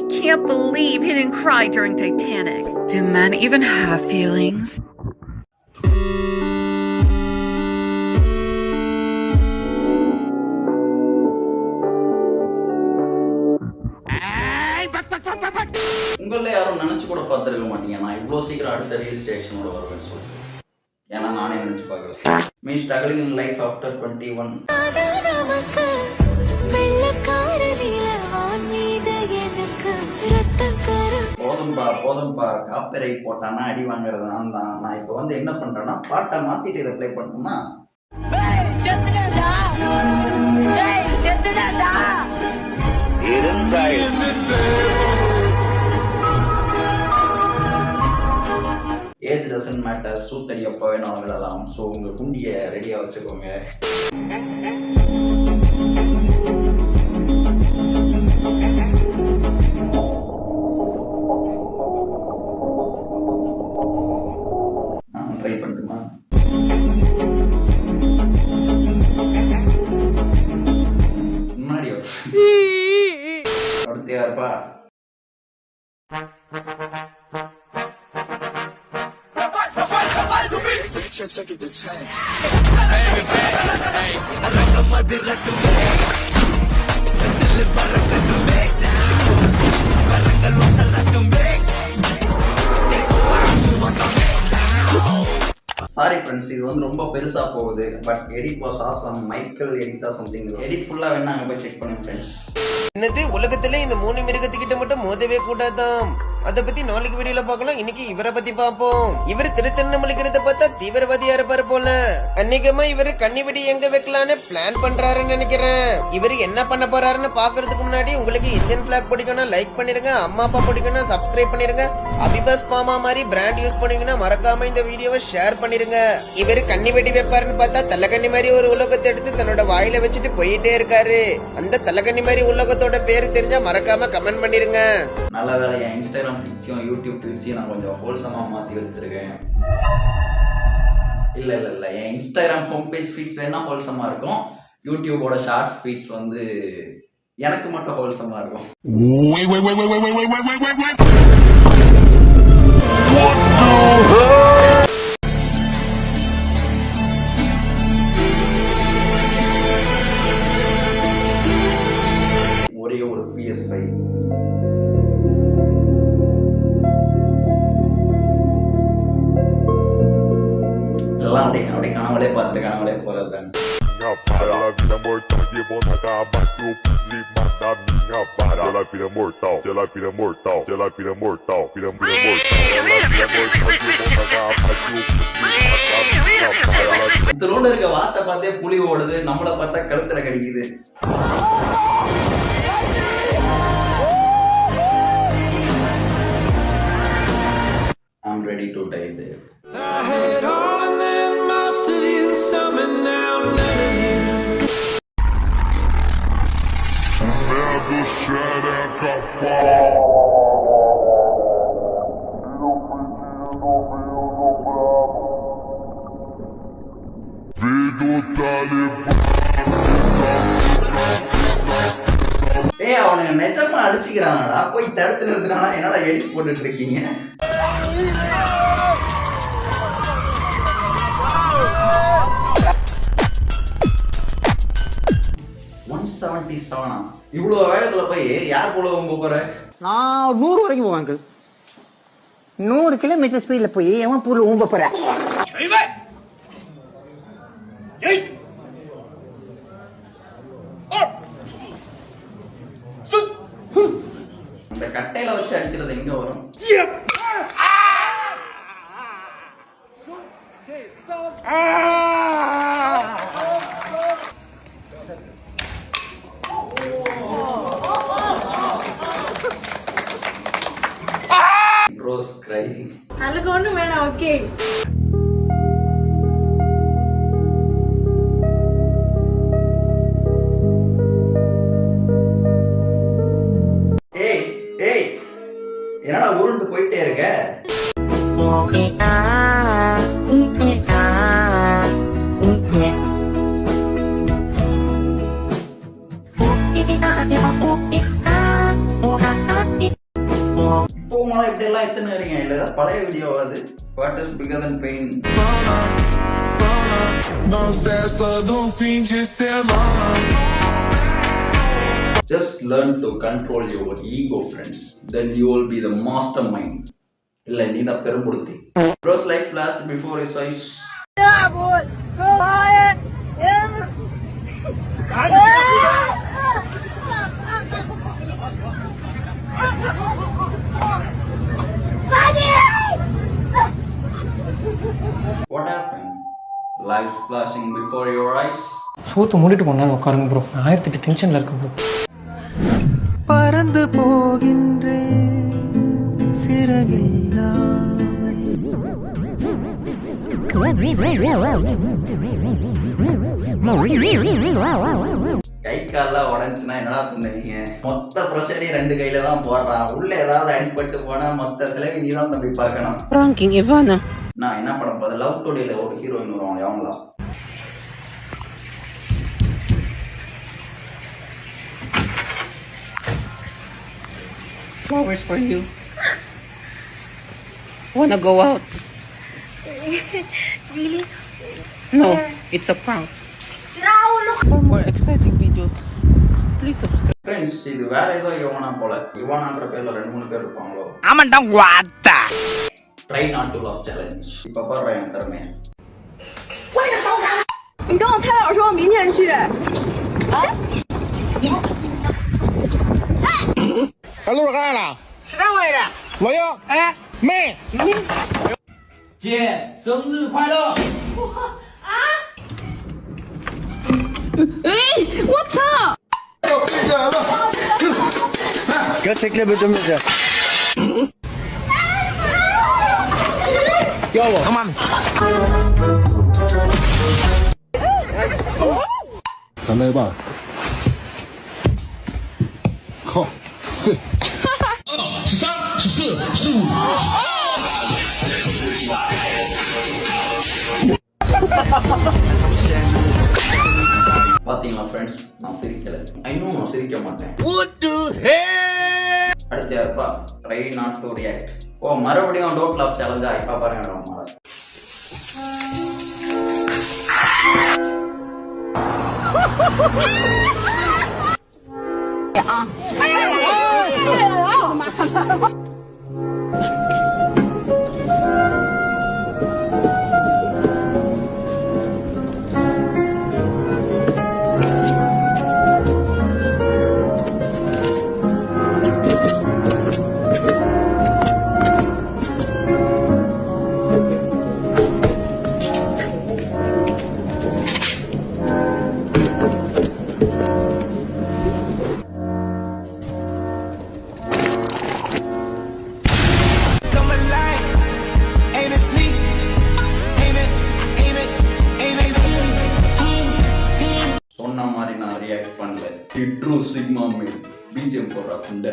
can't believe he didn't cry during Titanic. Do men even have feelings? உங்கள யாரும் நினைச்சு கூட பார்த்துருக்க மாட்டீங்க நான் இவ்வளோ சீக்கிரம் அடுத்த ரீல் ஸ்டேஷனோட வருவேன்னு சொல்லி. ஏன்னா நானே நினைச்சு பார்க்கல. Me struggling in life after 21. போதும்பா காப்பிரைட் போட்டானா அடி வாங்குறது நான் தான். நான் இப்போ வந்து என்ன பண்றேன்னா பாட்டை மாத்திட்டு இதை ப்ளே பண்ணணுமா? ஏஜ் டசன்ட் மேட்டர், சூத்தடி அப்போ வேணாலும் விடலாம். ஸோ உங்கள் குண்டியை ரெடியாக வச்சுக்கோங்க. ட்ரை பண்ணட்டுமா? முன்னாடி அடுத்தையா இருப்பா. சாரி ஃப்ரெண்ட்ஸ், இது வந்து ரொம்ப பெருசா போகுது. But edit was awesome. Michael எடிட்டா சம்திங். எடிட் ஃபுல்லா வேணா அங்க போய் செக் பண்ணுங்க ஃப்ரெண்ட்ஸ். என்னது உலகத்துல இந்த 3 மிருகத்துக்கிட்ட மட்டும் மோதவே கூடாதாம். அத பத்தி நாளைக்கு வீடியோல பார்க்கலாம். இன்னைக்கு இவரை பத்தி பார்ப்போம். இவர் திருத்தண்ணமலைக்கிறத பார்த்தா தீவிரவாதியா இருப்பாரு போல. அன்னிகமா இவரு கன்னிவெடி எங்க வைக்கலான்னு பிளான் பண்றாருன்னு நினைக்கிறேன். இவரு என்ன பண்ண போறாருன்னு பாக்குறதுக்கு முன்னாடி உங்களுக்கு இந்தியன் பிளாக் பிடிக்கும்னா லைக் பண்ணிருங்க. அம்மா அப்பா பிடிக்கும்னா சப்ஸ்கிரைப் பண்ணிருங்க. அபிபாஸ் பாமா மாதிரி பிராண்ட் யூஸ் பண்ணீங்கன்னா மறக்காம இந்த வீடியோவை ஷேர் பண்ணிருங்க. இவரு கன்னிவெடி வைப்பாருன்னு பார்த்தா தலகண்ணி மாதிரி ஒரு உலகத்தை எடுத்து தன்னோட வாயில வச்சுட்டு போயிட்டே இருக்காரு. அந்த தலகண்ணி மாதிரி உலகத்தோட பேரு தெரிஞ்சா மறக்காம கமெண்ட் பண்ணிருங்க. நல்ல வேலை என் இன்ஸ்டாகிராம் ஃபீட்ஸையும் யூடியூப் ஃபீட்ஸையும் நான் கொஞ்சம் ஹோல்சமா மாற்றி வச்சிருக்கேன். இல்லை என் இன்ஸ்டாகிராம் ஹோம் பேஜ் ஃபீட்ஸ் வேணா ஹோல்சமா இருக்கும். யூடியூபோட ஷார்ட்ஸ் ஃபீட்ஸ் வந்து எனக்கு மட்டும் ஹோல்சமா இருக்கும். ஒரே ஒரு PS5 எல்லாம் அப்படியே கனவுலே பார்த்துட்டு கனவுலே போறது. Para la vida mortal, llevo na gaba, eu limada minha vara. Ela vira mortal, ela vira mortal, ela vira mortal, vira mortal. Ela vira mortal, llevo na gaba, eu limada minha vara. இந்த ரோட்ல இருக்க வாத்தை பார்த்தே புலி ஓடுது, நம்மளை பார்த்தா கழுத்துல கடிக்குது. I'm ready to die there. I had all and then most of you, some and now none of you. Medo, xereca, fala. Vido Talibã. ஏய் அவனுங்க நிஜமா அடிச்சுக்கிறானடா, போய் தடுத்து நிறுத்துறானா? என்னடா எடிட் போட்டுட்டு இருக்கீங்க? இவ்வளவு வேகத்துல போய் யார் போல போற? நான் 100 வரைக்கும் போவாங்க. 100 கிலோமீட்டர் ஸ்பீட்ல போய் எவன் பூர்ல ஊம்ப போற? இந்த கட்டையில வச்சு அடிக்கிறது எங்க வரும்? Bros crying. அதுக்கு ஒண்ணும் வேணாம். ஓகே என்னடா உருண்டு போயிட்டே இருக்க? இப்போ உங்களை இப்படி எல்லாம் எத்தனை வரீங்க இல்ல ஏதாவது பழைய வீடியோ அது what is bigger then pain just learn to control your ego friends then you will be the mastermind இல்ல நீ தான் பெரும்புடுத்தி bros life flashed before his eyes what happened life flashing before your eyes சோத்து மூடிட்டு போனாலும் உட்காருங்க bro 1008 டென்ஷன்ல இருக்கு bro பறந்து போகின்றேன் சிறகில்லாமல் கை கால்லாம் உடஞ்சுன்னா என்னடா பண்ணுவீங்க மொத்த பிரஷரையும் 2 கையில தான் போடுறான் உள்ள ஏதாவது அடிபட்டு போனா மொத்த செலவு நீ தான் தம்பி பார்க்கணும் நான் என்ன படம் பார்த்து லவ் டுடேல ஒரு ஹீரோயின் வருவாங்க அவங்களா Flowers for you. Wanna go out? Really? No, it's a prank. For more exciting videos, please subscribe. Friends இது வேற ஏதோ யுவனா போல யுவனான்ற பேர்ல 2-3 பேர் இருப்பாங்களோ ஆமாண்டா வாத்தா try not to love challenge இப்ப பாரு என் திறமைய 你跟我蔡老师说明天去。小鹿干啥了？吃饭回来。我要哎妹。姐，生日快乐！哎，我操！Gerçekle bölümümüzü. Yo, tamam. Sen de bak.靠，嘿。பாத்தீங்களா ஃப்ரெண்ட்ஸ் நான் சிரிக்கல இன்னும் நான் சிரிக்க மாட்டேன் அடுத்து யாருப்பா ட்ரை நாட் டு ரியாக்ட் ஓ மறுபடியும் டோன்ட் லவ் சேலஞ்சா இப்ப பாருங்க மாற சொன்ன மாதிரி நான் ரியாக்ட் பண்ணல ட்ரூ சிக்மா மேல் பிஜிஎம் போடுறா குண்டை